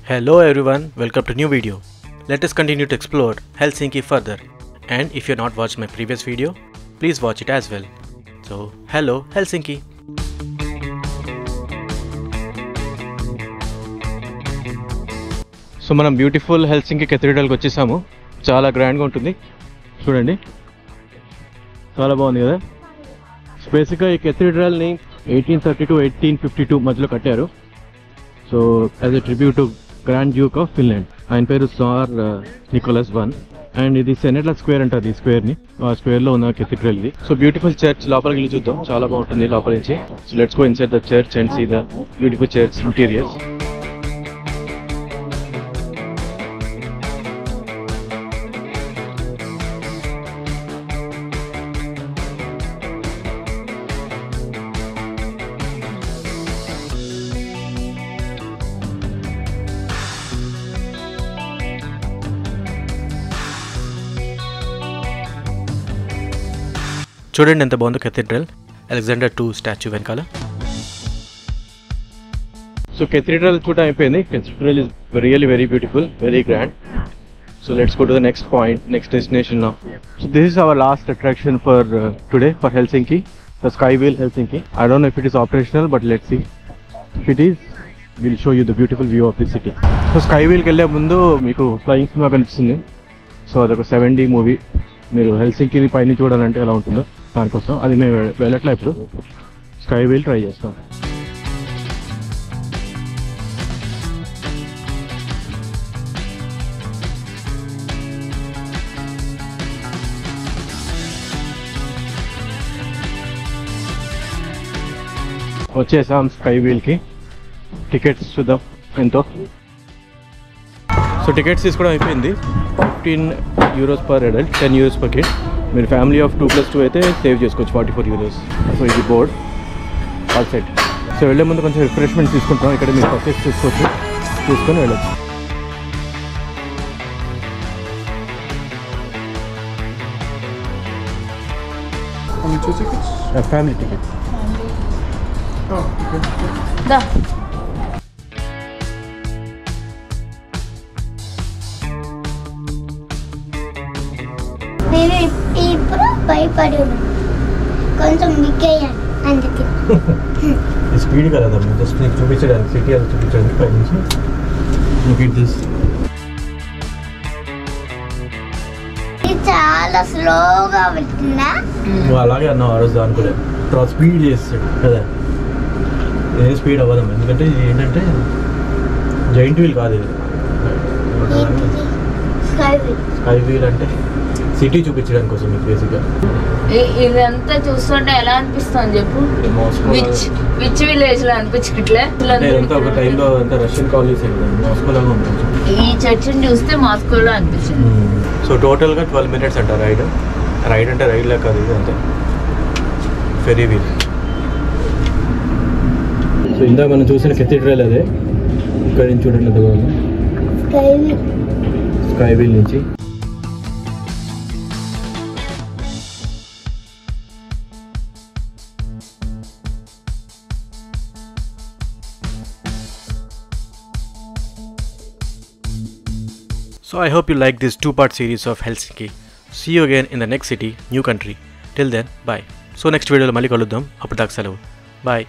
Hello everyone, welcome to new video. Let us continue to explore Helsinki further. And if you have not watched my previous video, please watch it as well. So, hello Helsinki. So మనం beautiful Helsinki కెథీడ్రల్కి వచ్చేసాము. చాలా గ్రాండ్గా ఉంటుంది, చూడండి, చాలా బాగుంది కదా. బేసిక్గా ఈ కెథీడ్రల్ని 1830 to 1852 మధ్యలో కట్టారు. So as a tribute to grand Duke of Finland. ఆయన పేరు సార్ నికోలస్ I. అండ్ ఇది సెనెట్ల స్క్వేర్ అంటారు ఈ స్క్వేర్ని. ఆ స్క్వేర్లో ఉన్న కెథీడ్రల్ ఇది. సో బ్యూటిఫుల్ చర్చ్, లోపలికి వెళ్ళి చూద్దాం, చాలా బాగుంటుంది లోపల నుంచి. So let's go inside the church and see the beautiful church interiors. చూడండి ఎంత బాగుందో కెథీడ్రల్, అలెగ్జాండర్ II స్టాచ్యూ వెనకాల. సో కెథీడ్రల్ చూడటం అయిపోయింది. Cathedral is really very beautiful, very grand. So let's go to the next point, next destination now. So this is our last attraction for today for Helsinki, the Skywheel Helsinki. I don't know if it is operational, but let's see. If it is, we'll show you the beautiful view of the city. So స్కైవీల్కి వెళ్ళే ముందు మీకు flying cinema కనిపిస్తుంది. So అదొక 7D movie. మీరు హెల్సింకిని పైన చూడాలంటే ఎలా ఉంటుందో దానికోసం, అది మేము వెళ్ళట్లే ఇప్పుడు. స్కైవీల్ ట్రై చేస్తాం. వచ్చేసాం స్కైవీల్కి. టికెట్స్ చూద్దాం ఎంతో. సో టికెట్స్ తీసుకోవడం అయిపోయింది. 15 euros per adult, 10 euros per kid. మీరు ఫ్యామిలీ ఆఫ్ 2+2 అయితే సేవ్ చేసుకోవచ్చు 44 euros. సో ఇది బోర్డ్ ఆల్ సెట్. సో వెళ్ళే ముందు కొంచెం రిఫ్రెష్మెంట్ తీసుకుంటాం. ఇక్కడ మీరు పర్చేస్ చేసుకోవచ్చు, తీసుకొని వెళ్ళచ్చు. Only 2 tickets? Family ticket. Oh, okay. Da. నేను ఇప్పుడు భయపడాను, కొంచెం మిగ్గయ్యాను అందుకే. స్పీడ్ కదా జస్ట్ నీకు చూపించడానికి, సిటీ అది చూపించడానికి పైనుంచి. Look at this. ఇది చాలా స్లోగా వెళ్తుందా? నువ్వు అలాగే అన్నావు ఆ రోజు అనుకోలే, తర్వాత స్పీడ్ చేస్తాడు కదా. ఏం స్పీడ్ అవ్వదమ్మా, ఎందుకంటే ఇది ఏంటంటే జైంట్ వీల్ కాదు ఇది. స్కై వీల్ అంటే సిటీ చూపించడానికి కోసం మీకు బేసిక్గా. ఇదంతా చూస్తుంటే ఎలా అనిపిస్తుంది చెప్పు? విచ్ విలేజ్ లో అనిపించట్లే? ఒక టైంలో అంతా రష్యన్ కాలనీస్ మాస్కోలాగా ఉంటుంది. ఈ చర్చిని చూస్తే మాస్కోలో అనిపించింది. సో టోటల్గా 12 minutes అంట రైడ్. రైడ్ అంటే రైడ్ లా కాదు, ఇది అంతే ఫెరీ వీల్. సో ఇందాక మనం చూసిన కెథీడ్రల్ అదే. ఇక్కడ నుంచి చూడండి ఎంత బాగుంది స్కై వీల్ నుంచి. So I hope you like this 2-part series of Helsinki. See you again in the next city, new country. Till then, bye. So next video lo malli kaluddam. Appudu daaka selavu. Bye.